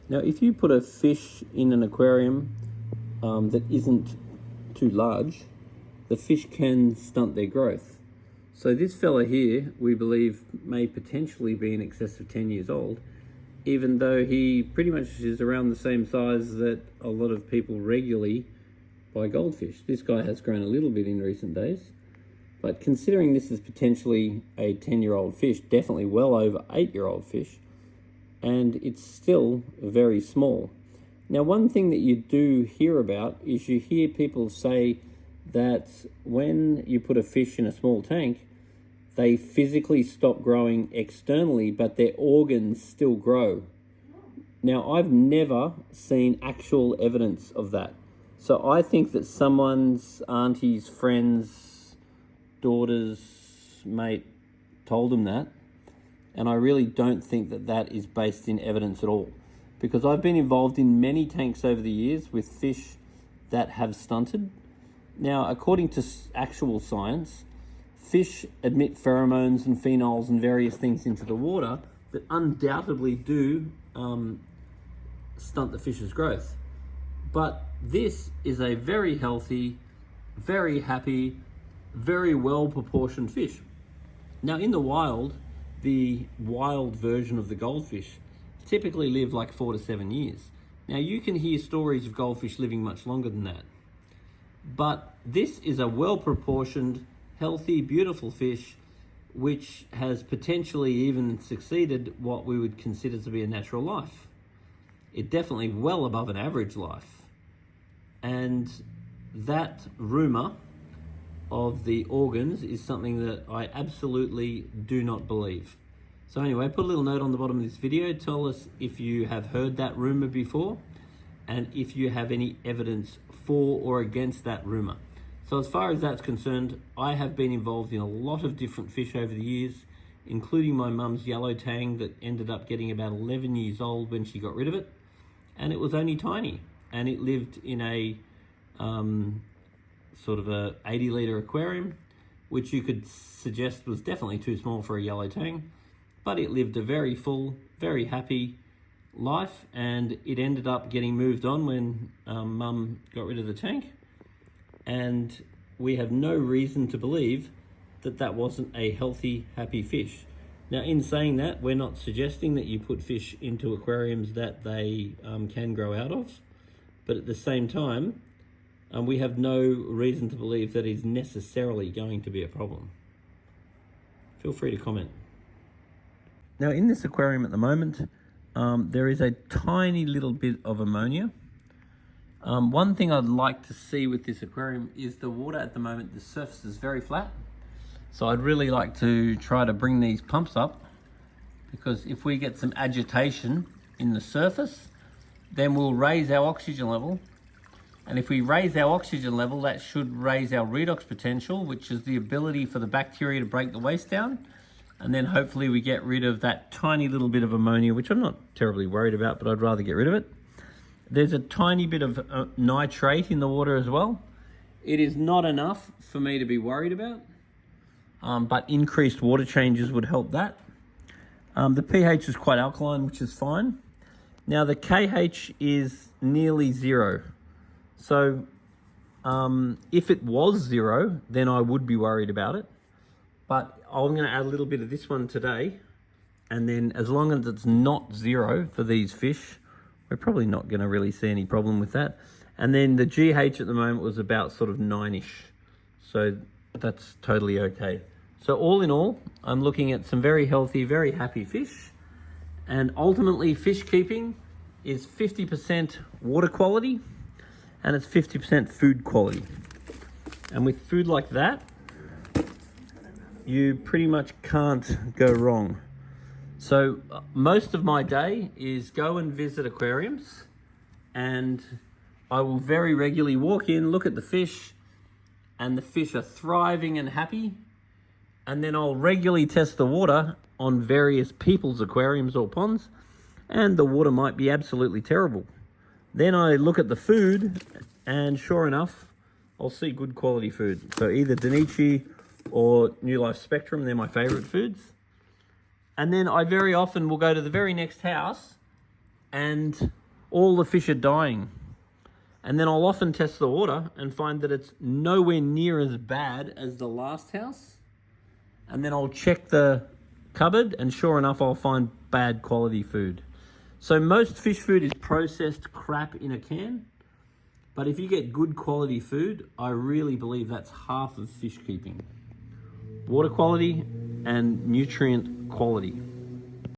Now, if you put a fish in an aquarium that isn't too large, the fish can stunt their growth. So this fella here, we believe, may potentially be in excess of 10 years old, even though he pretty much is around the same size that a lot of people regularly buy goldfish. This guy has grown a little bit in recent days, but considering this is potentially a 10-year-old fish, definitely well over 8-year-old fish, and it's still very small. Now, one thing that you do hear about is you hear people say that when you put a fish in a small tank, they physically stop growing externally, but their organs still grow. Now, I've never seen actual evidence of that. So I think that someone's auntie's friend's daughter's mate told them that. And I really don't think that that is based in evidence at all. Because I've been involved in many tanks over the years with fish that have stunted. Now, according to actual science, fish emit pheromones and phenols and various things into the water that undoubtedly do stunt the fish's growth. But this is a very healthy, very happy, very well-proportioned fish. Now, in the wild version of the goldfish typically live like 4 to 7 years. Now, you can hear stories of goldfish living much longer than that. But this is a well-proportioned, healthy, beautiful fish which has potentially even succeeded what we would consider to be a natural life. It's definitely well above an average life. And that rumor of the organs is something that I absolutely do not believe. So anyway, put a little note on the bottom of this video. Tell us if you have heard that rumor before and if you have any evidence for or against that rumor. So as far as that's concerned, I have been involved in a lot of different fish over the years, including my mum's yellow tang that ended up getting about 11 years old when she got rid of it. And it was only tiny. And it lived in a sort of a 80-litre aquarium, which you could suggest was definitely too small for a yellow tang. But it lived a very full, very happy life, and it ended up getting moved on when Mum got rid of the tank. And we have no reason to believe that that wasn't a healthy, happy fish. Now, in saying that, we're not suggesting that you put fish into aquariums that they can grow out of. But at the same time, we have no reason to believe that is necessarily going to be a problem. Feel free to comment. Now, in this aquarium at the moment, there is a tiny little bit of ammonia. One thing I'd like to see with this aquarium is the water at the moment, the surface is very flat. So I'd really like to try to bring these pumps up, because if we get some agitation in the surface, then we'll raise our oxygen level. And if we raise our oxygen level, that should raise our redox potential, which is the ability for the bacteria to break the waste down. And then hopefully we get rid of that tiny little bit of ammonia, which I'm not terribly worried about, but I'd rather get rid of it. There's a tiny bit of nitrate in the water as well. It is not enough for me to be worried about, but increased water changes would help that. The pH is quite alkaline, which is fine. Now the KH is nearly 0. So if it was 0, then I would be worried about it. But I'm going to add a little bit of this one today. And then as long as it's not 0 for these fish, we're probably not going to really see any problem with that. And then the GH at the moment was about sort of 9-ish. So that's totally okay. So all in all, I'm looking at some very healthy, very happy fish. And ultimately, fish keeping is 50% water quality and it's 50% food quality. And with food like that, you pretty much can't go wrong. So most of my day is go and visit aquariums, and I will very regularly walk in, look at the fish, and the fish are thriving and happy. And then I'll regularly test the water on various people's aquariums or ponds, and the water might be absolutely terrible. Then I look at the food, and sure enough, I'll see good quality food. So either Danichi or New Life Spectrum, they're my favorite foods. And then I very often will go to the very next house and all the fish are dying. And then I'll often test the water and find that it's nowhere near as bad as the last house. And then I'll check the cupboard, and sure enough, I'll find bad quality food. So most fish food is processed crap in a can. But if you get good quality food, I really believe that's half of fish keeping. Water quality and nutrient quality.